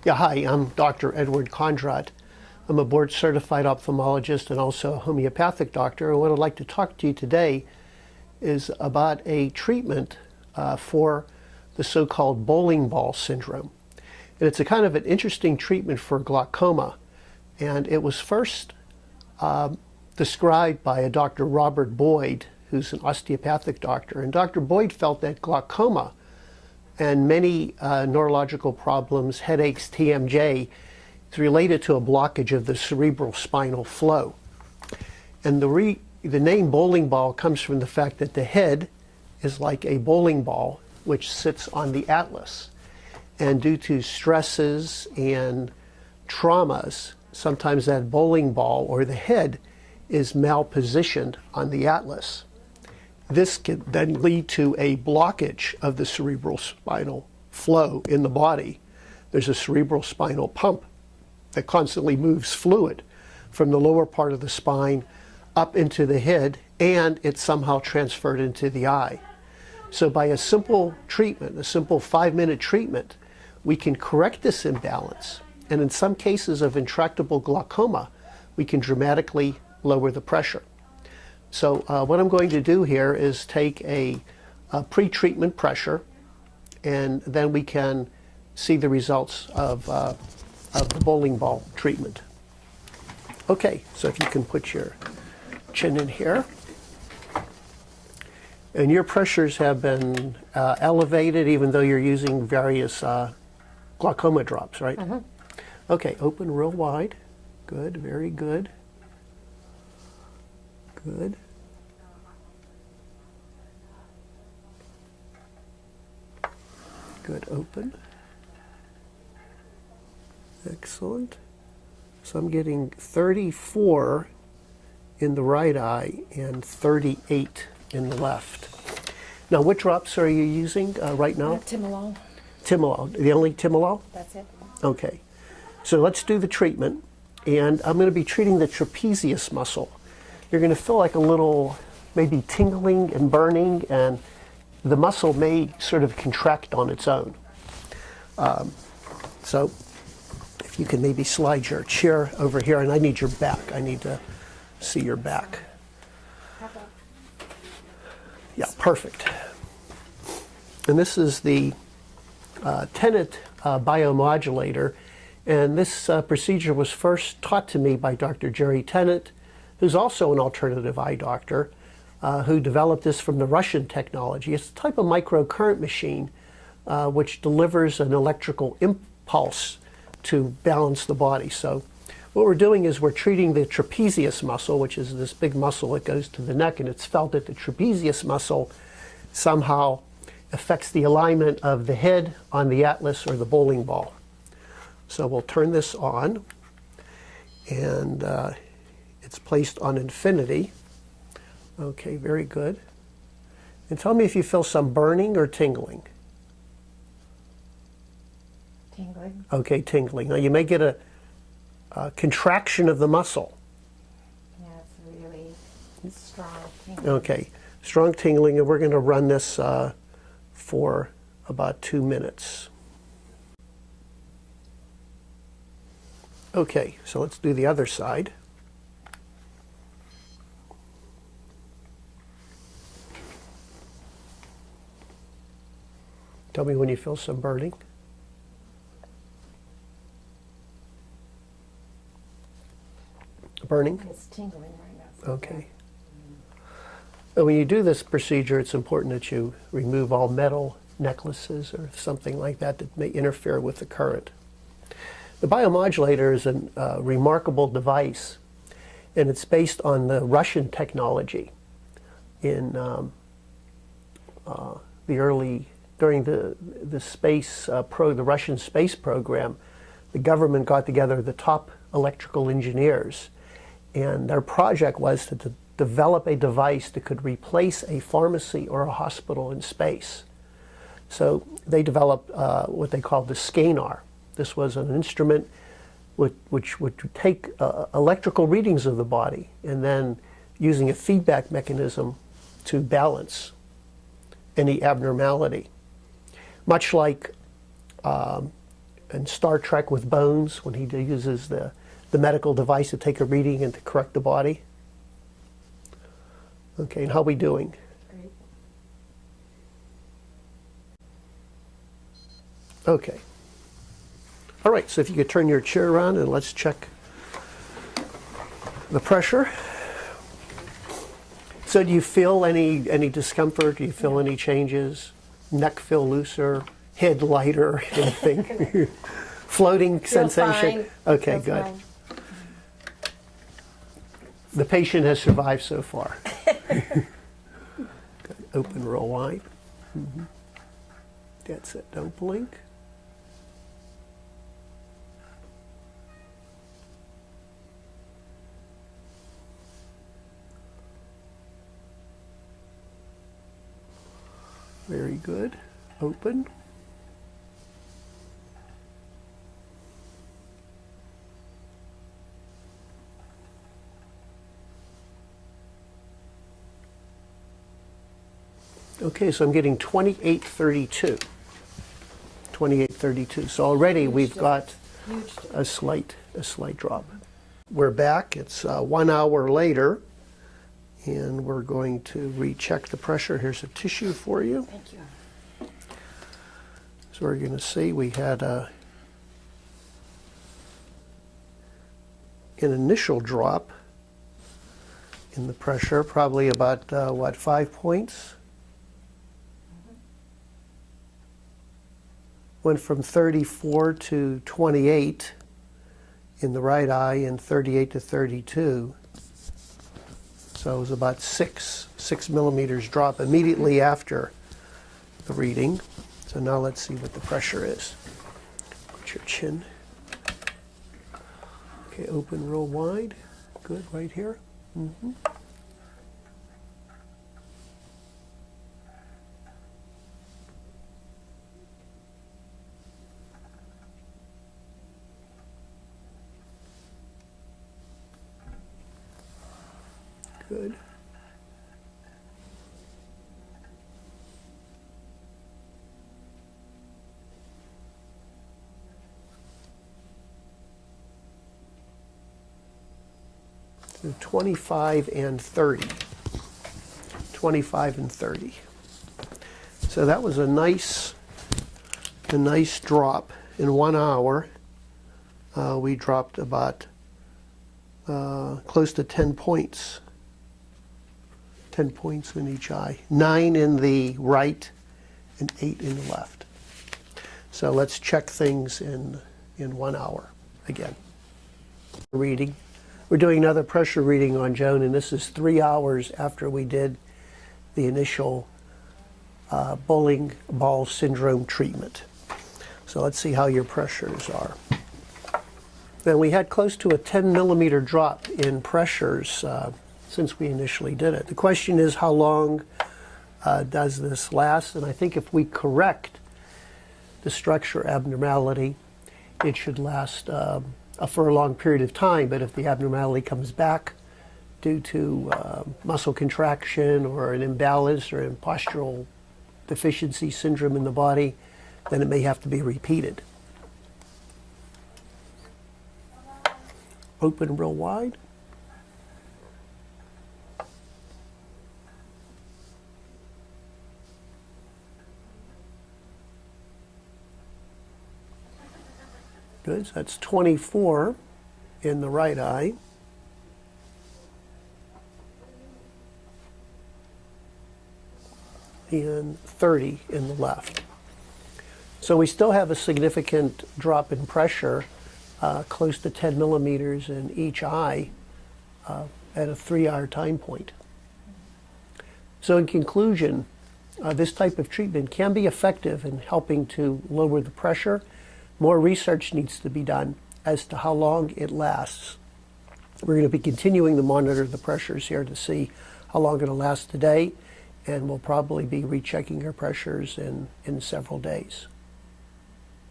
Yeah, hi, I'm Dr. Eduard Crontrid. I'm a board-certified ophthalmologist and also a homeopathic doctor. And what I'd like to talk to you today is about a treatment for the so-called bowling ball syndrome. And it's a kind of an interesting treatment for glaucoma. And it was first described by a Dr. Robert Boyd, who's an osteopathic doctor. And Dr. Boyd felt that glaucoma and many neurological problems, headaches, TMJ, is related to a blockage of the cerebral spinal flow. And the name bowling ball comes from the fact that the head is like a bowling ball which sits on the atlas. And due to stresses and traumas, sometimes that bowling ball or the head is malpositioned on the atlas. This can then lead to a blockage of the cerebral spinal flow in the body. There's a cerebral spinal pump that constantly moves fluid from the lower part of the spine up into the head, and it's somehow transferred into the eye. So by a simple treatment, a simple 5-minute treatment, we can correct this imbalance. And in some cases of intractable glaucoma, we can dramatically lower the pressure. So what I'm going to do here is take a pre-treatment pressure, and then we can see the results of the bowling ball treatment. Okay, so if you can put your chin in here. And your pressures have been elevated even though you're using various glaucoma drops, right? Mm-hmm. Okay, open real wide. Good, very good. Good. Good, open. Excellent. So I'm getting 34 in the right eye and 38 in the left. Now, what drops are you using right now? Timolol. Timolol. The only Timolol? That's it. Okay. So let's do the treatment. And I'm going to be treating the trapezius muscle. You're going to feel like a little maybe tingling and burning, and the muscle may sort of contract on its own. So if you can maybe slide your chair over here, and I need your back. I need to see your back. Yeah, perfect. And this is the Tenet biomodulator. And this procedure was first taught to me by Dr. Jerry Tenet, who's also an alternative eye doctor, who developed this from the Russian technology. It's a type of microcurrent machine which delivers an electrical impulse to balance the body. So what we're doing is we're treating the trapezius muscle, which is this big muscle that goes to the neck, and it's felt that the trapezius muscle somehow affects the alignment of the head on the atlas or the bowling ball. So we'll turn this on, and it's placed on infinity. Okay, very good. And tell me if you feel some burning or tingling. Tingling. Okay, tingling. Now you may get a contraction of the muscle. Yeah, it's really strong tingling. Okay, strong tingling, and we're going to run this for about 2 minutes. Okay, so let's do the other side. Tell me when you feel some burning. Burning? It's tingling right now. Okay. And when you do this procedure, it's important that you remove all metal necklaces or something like that that may interfere with the current. The biomodulator is a remarkable device, and it's based on the Russian technology. In during the space the Russian space program, the government got together the top electrical engineers, and their project was to develop a device that could replace a pharmacy or a hospital in space. So they developed what they called the scanner. This was an instrument which would take electrical readings of the body and then using a feedback mechanism to balance any abnormality. Much like in Star Trek with bones when he uses the medical device to take a reading and to correct the body. Okay, and how are we doing? Great. Okay. All right, so if you could turn your chair around and let's check the pressure. So do you feel any discomfort? Do you feel any changes? Neck feel looser? Head lighter? Anything? Floating sensation? Fine. Okay, Feels good. fine. The patient has survived so far. Good. Open real wide. That's it. Don't blink. Very good. Open. Okay, so I'm getting 2832. 2832. So already we've got a slight drop. We're back. It's 1 hour later, and we're going to recheck the pressure. Here's a tissue for you. Thank you. So we're going to see we had an initial drop in the pressure, probably about, what, 5 points? Went from 34 to 28 in the right eye and 38 to 32. So it was about 6 millimeters drop immediately after the reading. So now let's see what the pressure is. Put your chin. Okay, open real wide. Good, right here. Good. So 25 and 30. 25 and 30. So that was a nice drop in 1 hour. We dropped about close to 10 points. 10 points in each eye. 9 in the right and 8 in the left. So let's check things in 1 hour again. Reading. We're doing another pressure reading on Joan, and this is 3 hours after we did the initial bowling ball syndrome treatment. So let's see how your pressures are. Then we had close to a 10 millimeter drop in pressures since we initially did it. The question is, how long does this last? And I think if we correct the structure abnormality, it should last for a long period of time. But if the abnormality comes back due to muscle contraction or an imbalance or a postural deficiency syndrome in the body, then it may have to be repeated. Open real wide. Good, so that's 24 in the right eye. And 30 in the left. So we still have a significant drop in pressure, close to 10 millimeters in each eye at a 3-hour time point. So in conclusion, this type of treatment can be effective in helping to lower the pressure. More research needs to be done as to how long it lasts. We're going to be continuing to monitor the pressures here to see how long it'll last today, and we'll probably be rechecking our pressures in several days.